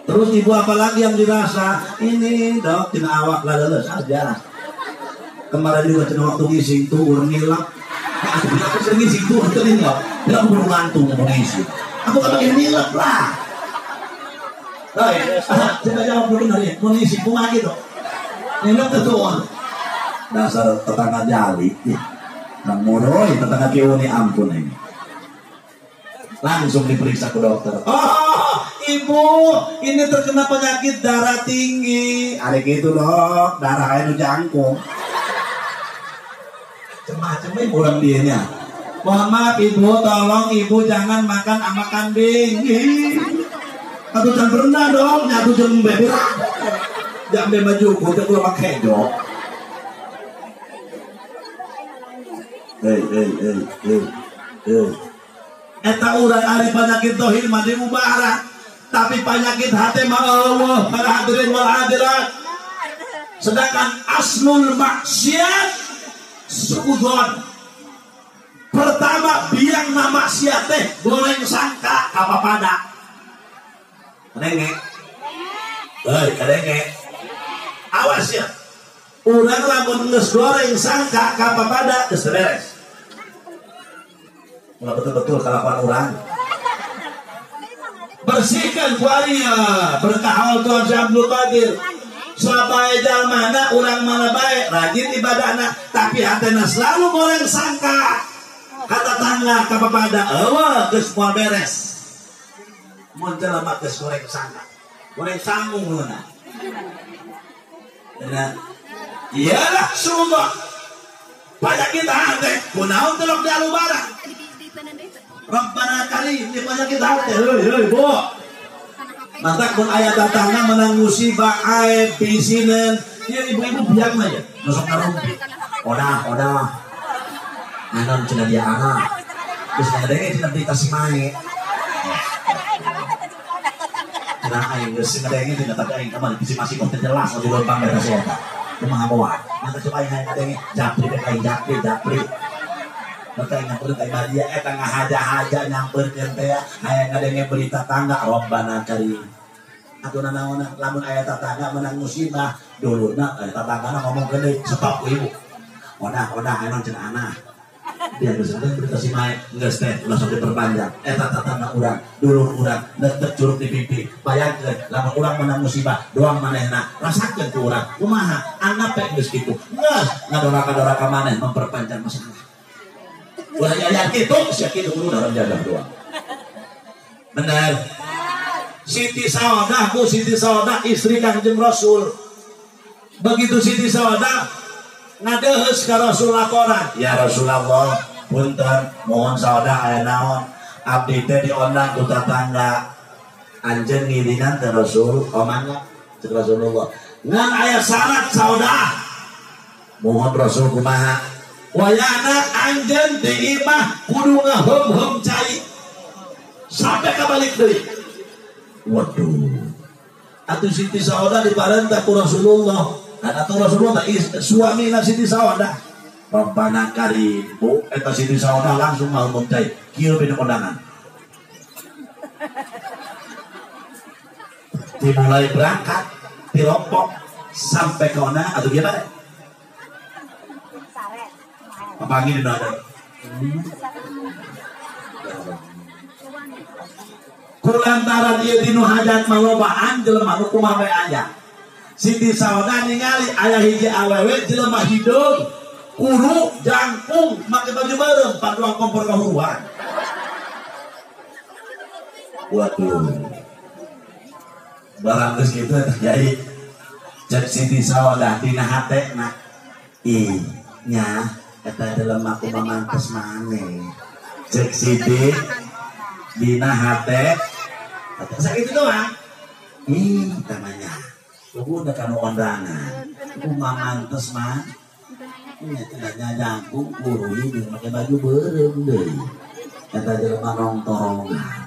C: Terus ibu apalagi yang dirasa ini dok cina awak lada saja. Kemarin juga cina waktu ngisi itu urang nilap. Aku sering ngisi itu betul nggak? Dia aku belum ngantung mau ngisi. Aku kan pakai nilap lah. Coba jawab dulu dari munisi kumah gitu. Nilap ketua. Dasar tetangga jali. Nang muroi tetangga kiuni ampun ini. Langsung diperiksa ke dokter. Oh, ibu, ini terkena penyakit darah tinggi. Ada gitu dok, darah itu jangkung. Cemah-cemah orang dianya. Mohon maaf ibu, tolong ibu jangan makan sama kambing. Aku jangan pernah dong, aku jangan bebek. Jangan baju, aku jangan pakai dong. Eta urang ari penyakit dohir mah diubara, tapi penyakit hati mah Allah para hadirin wal hadirat. Sedangkan aslul maksiat suudzon. Pertama biang nama maksiat teh goreng sangka apa pada. Kadenge. Kadenge. Awas ya. Urang lamun geus goreng sangka ka pada geus beres. Betul-betul kalakuan orang. bersihkan kuaria berkah Tuhan Syekh Abdul Qadir supaya jalmana urang mana baik rajin ibadahna tapi hatena selalu goreng sangka kata tangga kapapada eueuh geus moal beres mun jelema geus goreng sangka goreng sanggung heuna dan iyalah sumber pajak kita hati kunaon telok di alubara Rabbana karim di pajak kita hati heuh bu mantak pun ayat datangnya menang musibah aib pisinen ya ibu-ibu biar aja masuk ngerumpi odah anon cina dia anak terus ngadengnya cina berita si mae cina aing geus ngadengnya cina tak aing kemana bisi masih konten jelas di lompang beta saya kumaha moal mantap coba aing ngadengnya japri dek aing japri maka nyamper kayak badia tengah haja nyamperkeun teh aya ngadenge berita tangga Rabbana karim atuh nanaon lamun aya tatangga menang musibah duluna aya tatanggana ngomong deui stop ibu odah anon cenah anak dia geus berita si mae geus teh langsung diperpanjang eta tatangga urang dulur urang neutek curug di pipi bayangkeun lamun urang menang musibah doang manehna rasakeun ku urang kumaha anggap teh geus kitu geus ngadoraka maneh memperpanjang masalah ulah yayan gitu, siap itu dulu dalam jadah doang. Benar. Siti Sawadah istri Kanjeng Rasul. Begitu Siti Sawadah ngadeheus ka Rasul laporan. Ya Rasulullah, punten mohon Sawadah aya naon? Abdi teh diondang ku tetangga. Anjeun ngirinan ke Rasul, omana cek Rasulullah. Ngan aya syarat Sawadah. Mohon Rasul kumaha? Wayana anjen di imah kudu ngahem cai sampai kabalik deui. Waduh. Atuh Siti Sawadah diparentah ku Rasulullah. Dan atuh Rasulullah suamina Siti Sawadah. Rabbana karim. Bu, eta Siti Sawadah langsung ngahem cai. Kieu pina kondangan. Dimulai berangkat di Lombok sampai ke ona atau gimana? Pagi di ada. Kulantaran ieu dinu hajat malobaan jelema nu kumaha bae aya. Siti Sawadah ningali aya hiji awewe jelema hideung, kuru, jangkung, make baju bareng, paduang kompor kahuruan. Waduh. Barang geus kitu terjadi. Cek Siti Sawadah dina hatena. Nya eta dalam aku mamantes maneh cek Siti dina hate atau sakit doang namanya aku udah kanu ondangan aku mamantes mah ini tidak nyajangkung kurui dengan pakai baju berem deh eta jelema nongtorongan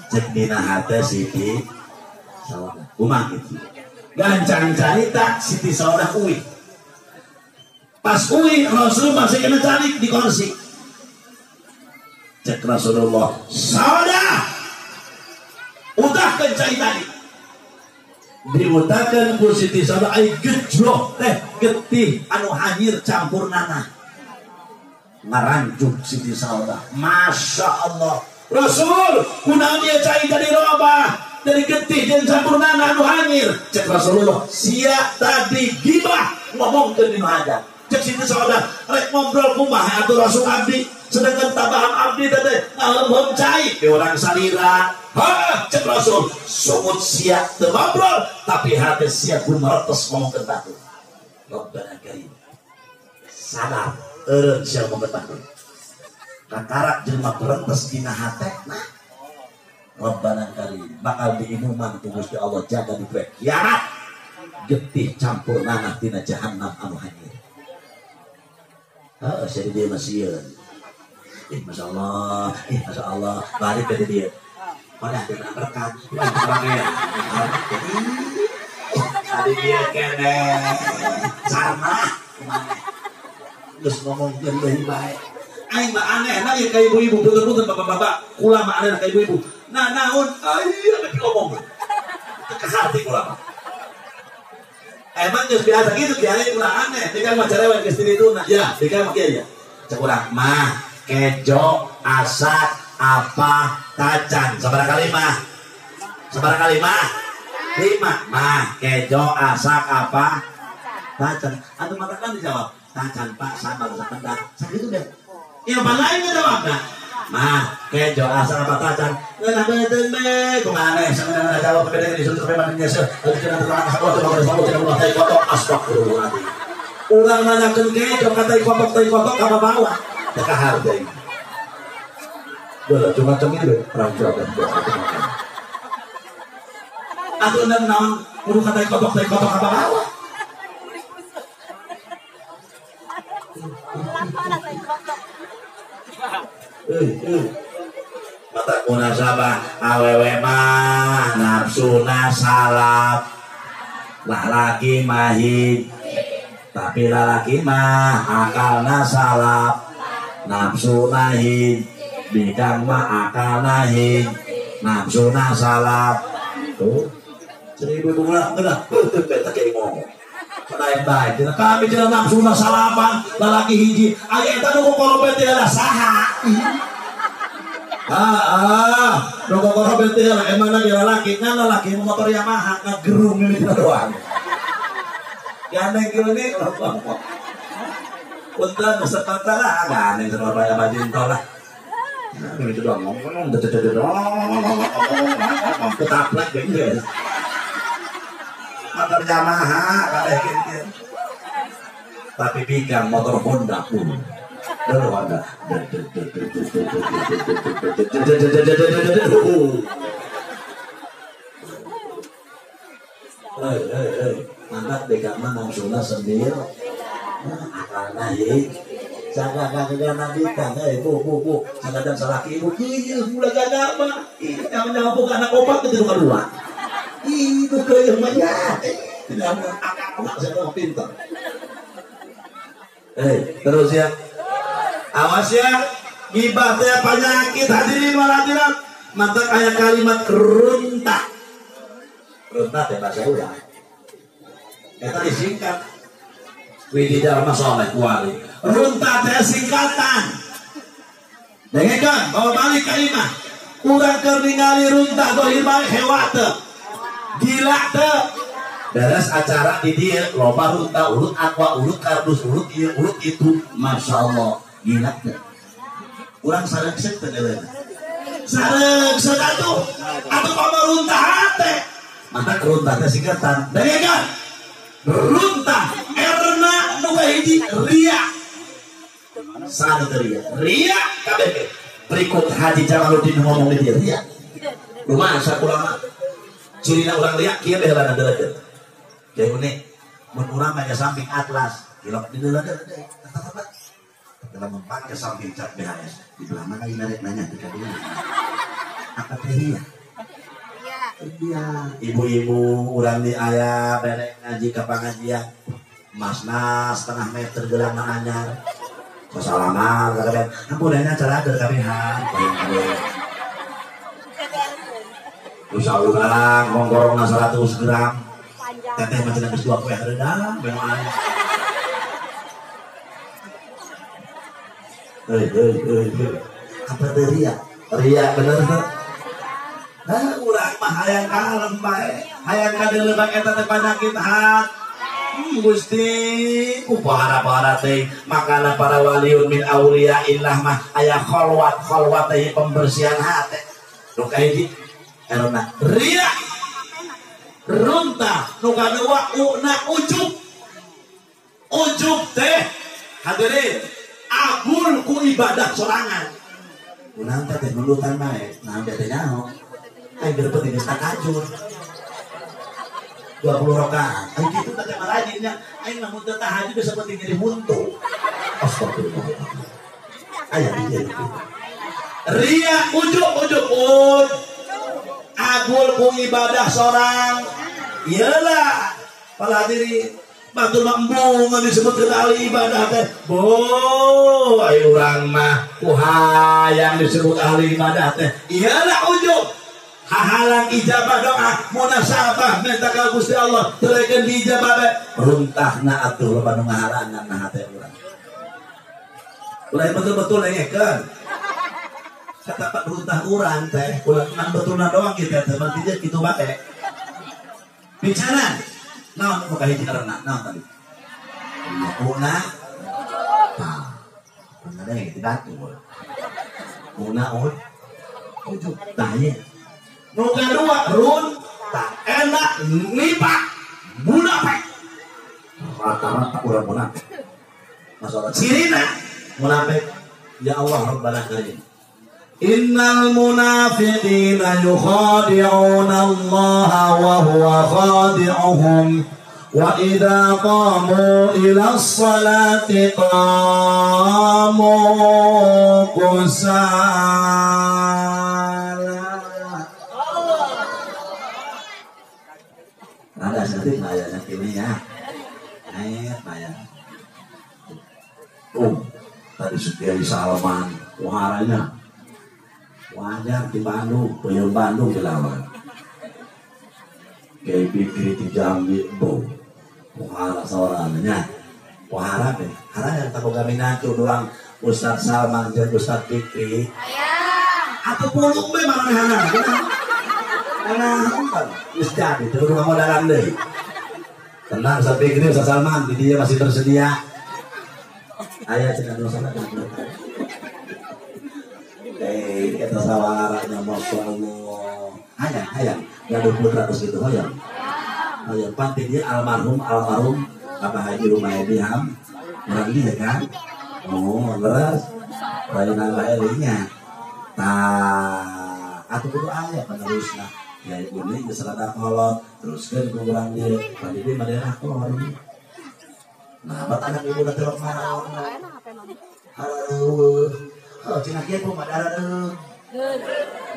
C: cek dina hate Siti Sawadah kumaha kitu gancang carita Siti Sawadah kuwi pas uwi Rasul masih kena cari di kursi. Cek Rasulullah, Sawadah, udahkan cai tadi. Diudahkan ku Siti Sawadah ai gejlok teh getih anu hanyir campur nanah. Ngaranjuk Siti Sawadah. Masya Allah. Rasul, kunaon dia cai tadi robah dari getih dan campur nanah anu hanyir. Cek Rasulullah, sia tadi gibah ngomong ke di mana. Cek Siti Sawadah rek ngobrol kumaha atuh Rasul abdi sedangkan tabaham abdi teh ngahem cai ke orang salira cek Rasul sumut sia teu ngobrol tapi hate sia kudu meretos ngomong ke batu Rabbana karim sadar eureun sia ngomong ke batu kakarak jelema beretos dina hatena Rabbana karim bakal diinuman ku Gusti Allah jaga di kiamat getih campur nanah tina jahannam anu hanyir. Saya dia masih Masya Allah balik dari dia pada dia berkat tadi dia kene sama terus ngomong lebih baik aing mah aneh nah ya kayak ibu-ibu betul-betul bapak-bapak kula mah aneh kayak ibu-ibu nah naon ayo tapi ngomong ke hati kula mah emang geus biasa gitu kiai ulah aneh tinggal mah cerewet geus dituna ya tinggal mah kiai ya cek urang mah kejo asak apa tacan sabaraha kali mah Sebarang kali mah 5 mah kejo asak apa tacan. Atau mata kan dijawab tacan pak sabar sependak segitu deh. Yang lain ngejawabnya mah kejo asak apa tacan nggak betul be kemana sebenarnya jawab berbeda disuruh sampai mana nyesel kalau kita terang sama coba tidak mulai kotok astagfirullahaladzim. Urang nanyakeun kejo kata kotok apa bawa teka harga ini. Udah cuma cemil orang jawab. Atau naon kudu kata kotok apa bawa. Mata kuna sabah awewe mah nafsuna salap lalaki mahid tapi lalaki mah akalna salap nafsuna hid bidang mah akalna hid nafsuna salap tuh 1.000 bunga enggak beta kayak ngomong baik-baik kami tidak nafsuna salapan lalaki hiji aya eta nu korobet teh saha nu korobet teh emang laki kan lalaki motor Yamaha ngagerung ini doang gandeng gini punten sepatah lah gandeng Surabaya Bajinto lah ini itu doang ngomong ketaplak gitu motor Yamaha kadeh kintir tapi bigang motor Honda pun Honda mantap bigang mah nafsuna sendiri akalna heuh jaga nabi kan bu sadar salaki ibu kieu mula jaga mah yang nyampuk anak opat itu kedua itu kayak banyak tidak anak saya pintar terus ya awas ya gibah teh penyakit hadirin waladirat mata kayak kalimat runtah teh bahasa urang eta disingkat Wididar masalah kuali runtah teh singkatan dengekan bawa balik kalimat urang keur ningali runtah dohir balik hewa teh gila teh beres acara di dia loba runtah ulut aqua ulut kardus ulut ieu ulut itu masya Allah gila teh urang sareng sek teh sareng sadatu atuh pameruntah teh mata runtah teh singkatan dengekan runtah erna nu hiji ria sana ria kabeh berikut Haji Jamaluddin ngomong di dia ria lumayan sakulama cirina urang ria kieu teh heula deuleut kayak ini mun urang mah samping atlas kilok di deuleut deui dalam mempak ke samping cat BHS di belah mana ini nanya dekat dulu apa teh ria iya ibu-ibu urang di aya berek ngaji ka pangajian masna setengah meter gelang anyar salaman kadang ampunana acara keur kabehan bisa urang mongkorongna 100 gram teteh macam geus 2 poe hareudang beungan apa teh ria bener teh urang mah hayang kalem bae hayang kadeuleuk eta teh penyakit hati Gusti upahara-pahara teh makana para waliun min aulia illah mah aya khalwat teh pembersihan hati nu kahiji erona ria runtah nu kadua ujub teh hadirin abul ku ibadah sorangan urang teh nulutan bae nah teh nyaho aing beupeuh geus takajur 20 rakaat. Aing kitu teh mah rajinnya aing lamun teu tahajud geus seperti jadi huntu. Astagfirullah. Aya di dieu. Ria ujub agul ku ibadah sorang. Iyalah. Para hadirin batur embung disebutkeun ahli ibadah teh. Boh, ayo urang mah ku hayang disebut ahli ibadah teh. Iyalah ujub. Hahalang ijabah doa munasabah minta ka Gusti Allah tereken dijabah bae runtahna atuh loba nu ngahalangan nah hate urang. Lain betul-betul nengekeun. kata Pak Runtah urang teh ulah nang betulna doang gitu teh berarti dia kitu bae bicara naon kok hiji karena naon tadi una una deh dibantu una ujug tanya nu kedua run tak enak nipak munafik rata-rata urang munafik masalah cirina munafik ya Allah Rabbana karim innal munafiqina yukhadi'una Allah wa huwa khadi'uhum wa idza qamu ila as-salati qamu kusala ada sedikit ayatnya kini ya ayat ayat tadi Kiai Salman waharanya wajar di Bandung, Puyuh Bandung dilawan. Kiai Fikri di Jambi, wahara seorangnya, wahara deh. Karena yang tak kami nanti doang Ustaz Salman dan Ustaz Fikri. Atau pulung be mana hana? Karena apa? Ustaz itu rumah modalan deh. Tenang Ustaz Fikri, Ustaz Salman, dia masih bersedia. Ayah tidak dosa lagi. Kita sawaranya Masya Allah hayang yang 20% gitu hayang panti dia almarhum apa Haji Rumaydi Ham orang dia kan terus Raina Lailinya aku kudu ayah penerusnya ya ibu ini diserada kolot teruskan kurang dia panti dia madera kolot nah buat anak ibu udah terok marah halo oh, cina kia pun madara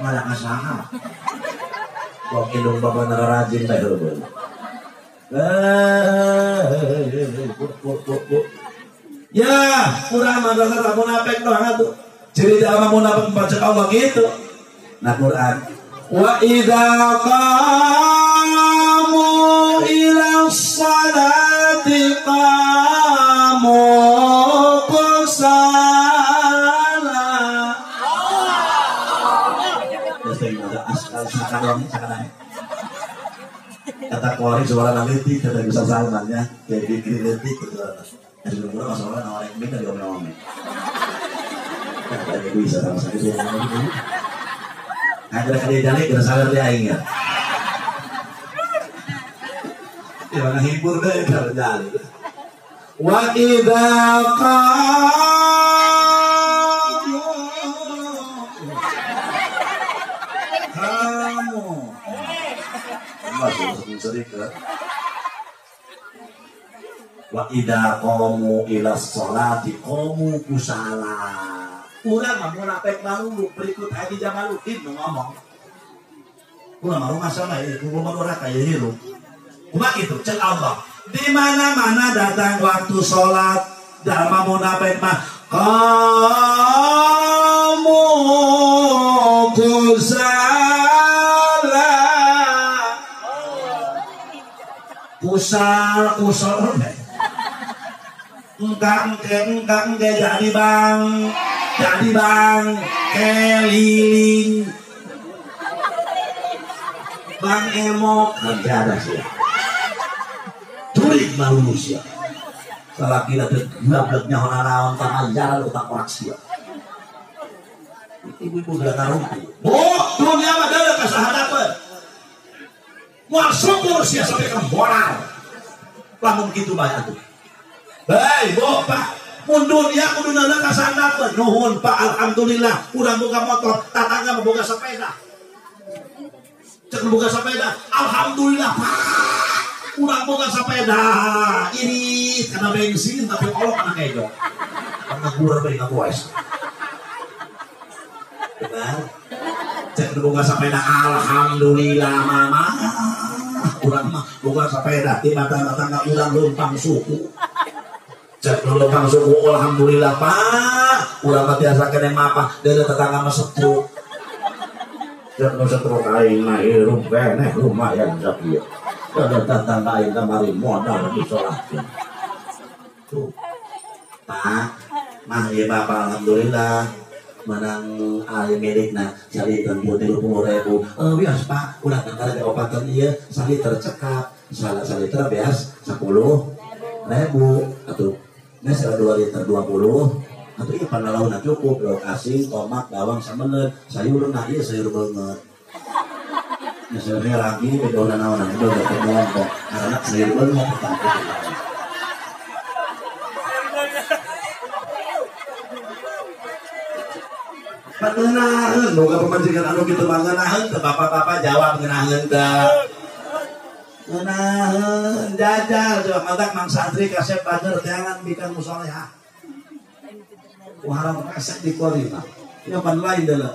C: malah kasaha. Kok hidung bapak nara rajin teh lho. Ya, kurang madrasah munafik doang atuh. Ciri dia mah munafik baca Allah gitu. Nah Quran. Wa idza qamu ila sholati qamu kusala sekarang kata keluarin suara nanti kata bisa salmannya kayak bikin nanti gitu dari dulu masalah orang yang dari omong-omong kata bisa sama saya ada kali jadi kita sadar dia ingat ya mana hibur deh kalau jadi wa idza wa idza qamu ila sholati qamu kusala urang mah munafik baru berikut Haji Jamaluddin ngomong ulah mah masalah itu kumaha ora kaya hirup kumaha gitu cek Allah di mana-mana datang waktu sholat dalam munafik mah qamu kusala kusal engkang jadi bang keliling bang emok kerja ada sih turik manusia salah kira tergabletnya orang-orang tanah jalan otak koreksi ibu-ibu gak karumpi dunia mah ada kesahadapan mual syukur sia sampai ke moral lamun kitu banyak tuh hei Pak mun dunia kudu nana kasandapeun nuhun Pak alhamdulillah urang boga motor tatangga boga sepeda cek boga sepeda alhamdulillah Pak urang boga sepeda ini karena bensin tapi olok kana kejo karena gua beri ka boys benar cek boga sepeda alhamdulillah mama urang mah boga sepeda di mata-mata urang lumpang suku cek lumpang suku alhamdulillah Pak urang mah tiasa kene apa dari tetangga mah setruk cek nu setruk aing mah hirup keneh lumayan sakieu kada tetangga aing kamari modal disolatkeun tuh Pak mah ieu Bapak alhamdulillah menang air milikna saliter 30.000 bias pak ulah negara di obatan iya saliter cekap saliter bias 10.000 atau nesa 2 liter 20 atau iya panalauna cukup lauk asin tomat bawang sambel sayur nah iya sayur banget sayurnya lagi beda naon itu udah kemudian kok karena sayur banget pengenahan, boga pemajikan anu kitu mangenahan teu bapak-bapak jawab ngenahan da. Ngenahan jajal coba mantak Mang Santri kasep bager jangan bikin musolehah. Kuharap kasep di korina. Ya pan lain deuleu.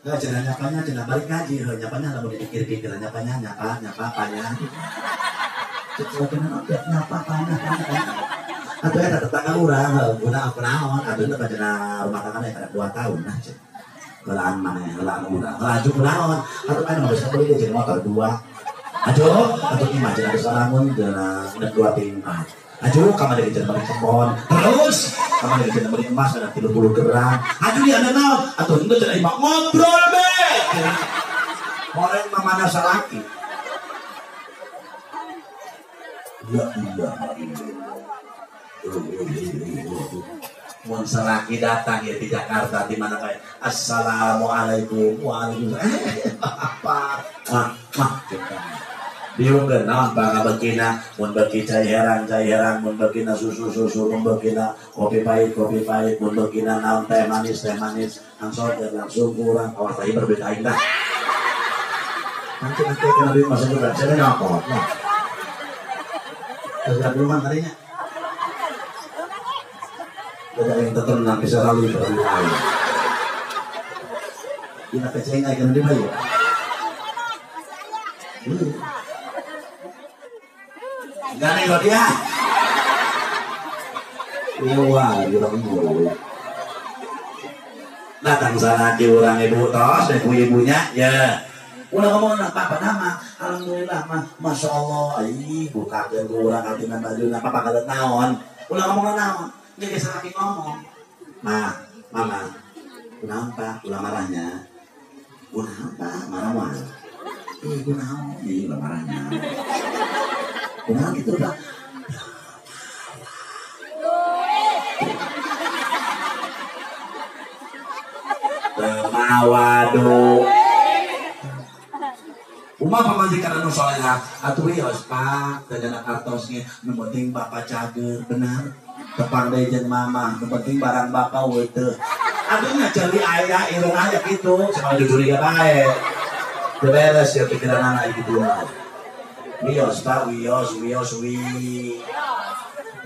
C: Da cenah nyapanya cenah balik ngaji, nyapanya lamun dipikir-pikir nyapanya nyapa apanya. Cek kenapa nyapa apanya. Atuh eta tetangga urang, guna kunaon, atuh teh cenah rumah tangga aya 2 tahun nah cek. Helaan mana helaan urang laju kunaon atuh kan geus beli dia jeung motor 2 ajo atuh imah jeung salamun dina 2 tingkat ajo kamari jeung beli kebon terus kamari jeung beli emas ada 30 gram ajo dia ada naon atuh henteu cenah imah ngobrol be orang mamana salaki ya mun salaki datang ya di Jakarta di mana kayak assalamualaikum waalaikumsalam apa mah diungkeun naon bangga bekina mun beki cai herang mun bekina susu mun bekina kopi pahit mun bekina naon teh manis langsung kurang awas tadi berbeda indah nanti kena di masa depan saya nyokot nah terus rumah tadinya ada yang tertenang bisa lalu berlalu air. Kita keceng aja kan di bayu. Gane lo dia. Wah, orang ibu. Datang sana di orang ibu tos, ibu-ibunya ya. Udah ngomong apa nama? Alhamdulillah mah, masya Allah. Ibu kaget orang hati baju apa kagak naon. Udah ngomong naon. Dia biasa lagi ngomong, mama, kenapa? Ulah marahnya, kenapa? Marah-marah, kenapa? Ulah marahnya, kenapa gitu dah? Waduh, Umah pamajikan anu solehah, atuh wios pak, tejana kartosnya, nu penting bapak cager, benar. Tepang deh jeung mama, nu penting barang bapak weuteung. Aduh ngacari aya irung aya kitu, sama jujuriga bae. Teu beres ya pikiran anak gitu mah. Wios pak, wios.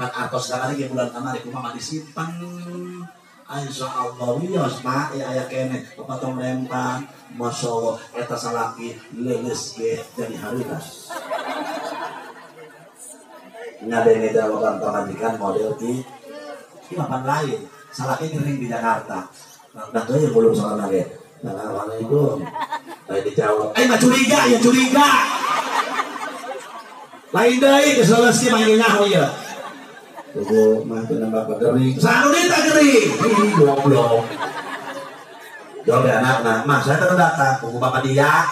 C: Pak artos sekali ge bulan kamari kumaha disimpen. Insya Allah wios pak, aya kene potong lempang. Masya Allah, eta salaki leles ge jadi haritas. Ngadenge dalam pamajikan model di mapan lain salahnya kering di Jakarta dan yang belum soal lagi assalamualaikum lain dijawab mah curiga lain deh keselesai manggilnya ya tunggu mah itu nambah kering sanu dia tak kering ini goblok jawab ya anak mah saya datang tunggu bapak dia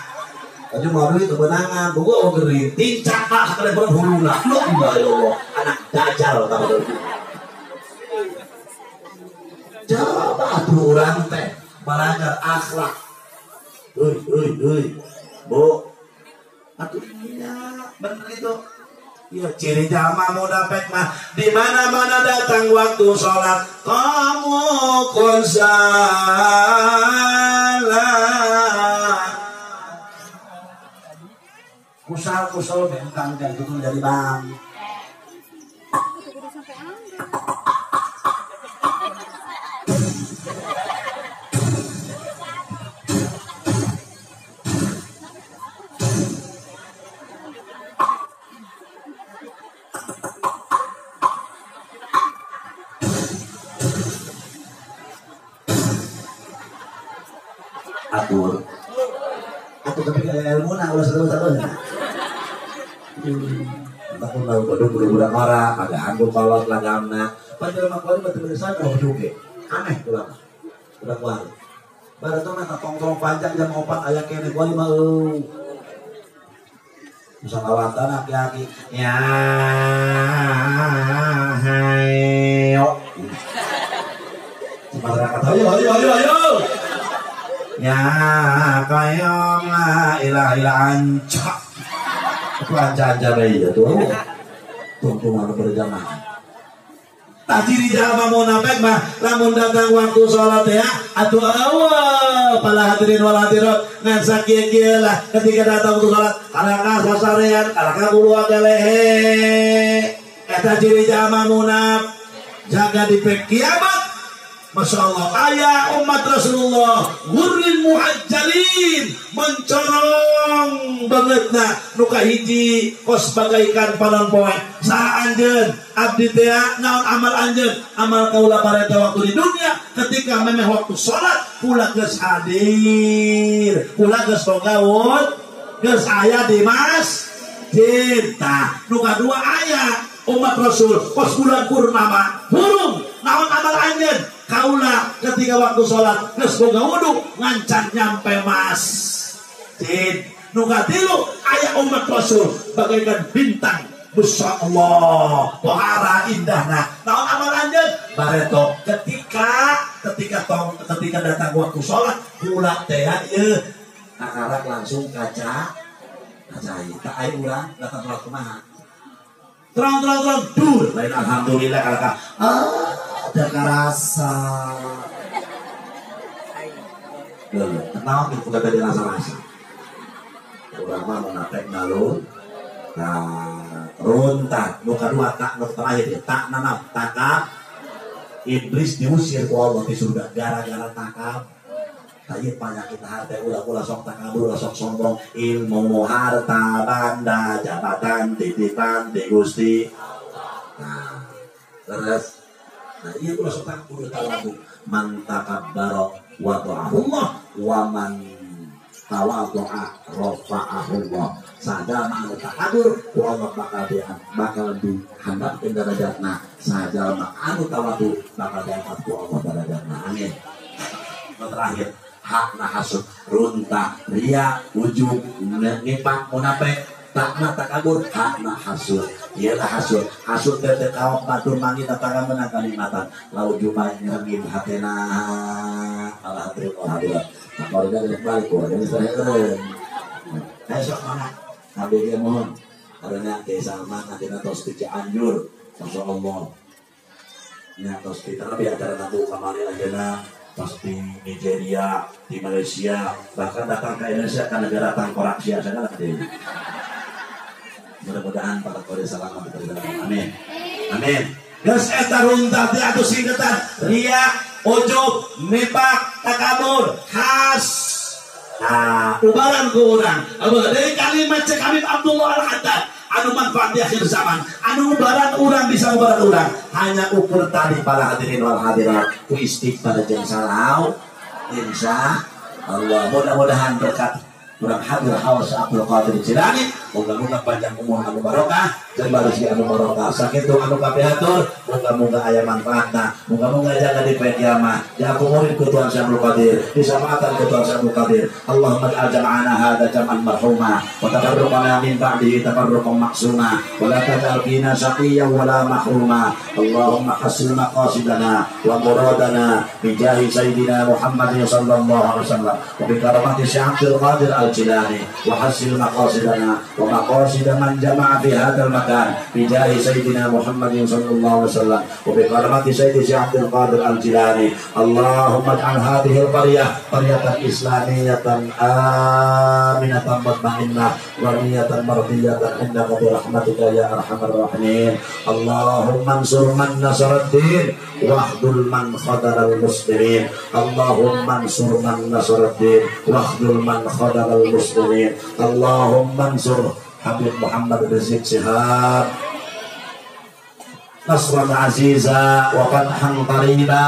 C: aja mau duit kebenangan, buku gering, tincak pak sekali bulan hululah, lo ya Allah, anak dajal tahu tu. Coba tuh orang teh belajar akhlak, bu, atuh iya, benar itu. Ya ciri jamaah muda pek mah di mana-mana datang waktu sholat kamu konsalah. Kusal bentang dan itu dari bang. Atur tapi ilmu nak ulah satu-satu. Takut tahu budak orang, ada anggur kolot lagamna. Panjang mak kolot betul betul sana juga. Aneh tuh lah. udah keluar. Baru tuh mah tong panjang jam 4 aya kene gua 5 bisa lawatan aki-aki ya hayo masyarakat ayo ya kayong la ilaha illa anta itu aja bae tuh tunggu berjamaah tajiri jamaah munafik mah lamun datang waktu salat ya atuh awal para hadirin wal hadirat ngan sakieu lah ketika datang waktu salat kalaka sasarean kalaka buluan lehe eta ciri jamaah munafik jaga di pek kiamat. Masya Allah, ayah umat Rasulullah Gurrin muhajjalin mencorong banget nah nuka hiji kos bagaikan panon poe saha anjeun abdi teh naon amal anjeun amal kaula pareta waktu di dunia ketika memeh waktu salat kula geus hadir kula geus bogaun geus aya di masjid tah nuka dua ayah umat Rasul kos bulan purnama hurung naon amal anjeun kaula ketika waktu sholat geus boga wudu ngancan nyampe masjid nu katilu aya umat Rasul bagaikan bintang besar Allah pohara indahna naon amal anjeun bareto ketika datang waktu sholat kula teh ieu akarak langsung kaca tak aya urang datang sholat kumaha terang dur lain alhamdulillah kalaka ada kerasa kenal itu kata dia rasa udah mah menapek nalun nah runtak nuka dua tak nuka terakhir tak nanap takap iblis diusir ku Allah di surga gara-gara takap tadi penyakit hati ulah sok takabur ulah sok sombong ilmu harta banda jabatan titipan di Gusti nah terus nah iya tuh sok tak kudu tawadhu man takabbara wa ta'ahullah wa man tawadhu'a rafa'ahullah sadar anu takabur ku Allah bakal dihambatkeun derajatna sadar anu tawadhu bakal diangkat ku Allah derajatna amin. Terakhir hakna hasud runta ria ujub nifaq munafik takna takabur hakna hasud ialah hasud teh kawak batur mangi tataran menang kalimatan lau jumah nyengin hatena Allah terima hadirat kalau dia balik ini saya keren esok mana nabi dia mohon karena ke Salman nanti tos di Cianjur Masya Allah ya tos kita lebih acara nanti kemarin aja pasti Nigeria, di Malaysia, bahkan datang ke Indonesia ke negara tangkorak Sia sana ke mudah-mudahan para Korea selamat berjalan. Amin. Amin. Geus eta runta teh atuh singkatan ria, ujub, nifaq, takabur, has. Nah, ubaran ku urang. Dari kalimat cek Habib Abdullah Al-Haddad anu manfaat di akhir zaman anu ubaran urang bisa ubaran urang hanya ukur tadi para hadirin wal hadirat ku istighfar jeung salau insya Allah mudah-mudahan berkat urang hadir haus Abdul Qadir Jilani moga-moga panjang umur anu barokah jeung rezeki anu barokah sakitu anu kapiatur moga-moga aya manfaatna moga-moga jaga di kiamat ya aku murid ku Tuhan Abdul Qadir disafaatan ku Tuhan Abdul Qadir Allahumma aj'alna hadza jam'an marhuma wa tabarrukana min ba'dihi tabarrukan maksuma wa la taj'al fina shaqiyyan wa la mahruma Allahumma hassin maqasidana wa muradana bi jahi sayyidina Muhammadin sallallahu alaihi wasallam wa bi karamati Syekh Abdul Qadir Al-Jilani wa hassin maqasidana wa maqasid man jama'a fi hadzal makan bi jahi sayyidina Muhammadin sallallahu alaihi wasallam wa bi karamati sayyidi Syekh Abdul Qadir Al-Jilani Allahumma ij'al hadhihi al-qaryah qaryatan islamiyatan aminatan mutmainnah wa niyatan mardiyatan innaka bi rahmatika ya arhamar rahimin Allahumma ansur man nasaraddin wahdul man khadaral muslimin Allahumma ansur man nasaraddin wahdul man khadaral muslimin Allahumma ansur Habib Muhammad Rizik Shihab nasran aziza wa fathan qariba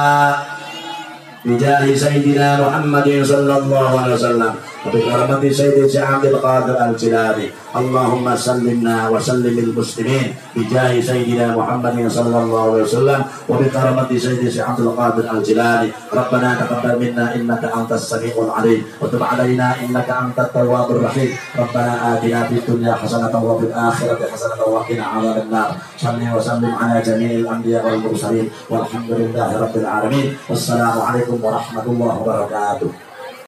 C: bijahi sayyidina Muhammadin sallallahu alaihi wasallam وبكرامة سيدي عبد القادر الجيلاني اللهم سلمنا وسلم المسلمين بجاه سيدنا محمد صلى الله عليه وسلم وبكرامة سيدي عبد القادر الجيلاني ربنا تقبل منا إنك أنت السميع العليم وتب علينا إنك أنت التواب الرحيم ربنا آتنا في الدنيا حسنة وفي الآخرة حسنة وقنا عذاب النار صل وسلم على جميع الأنبياء والمرسلين والحمد لله رب العالمين والسلام عليكم ورحمة الله وبركاته.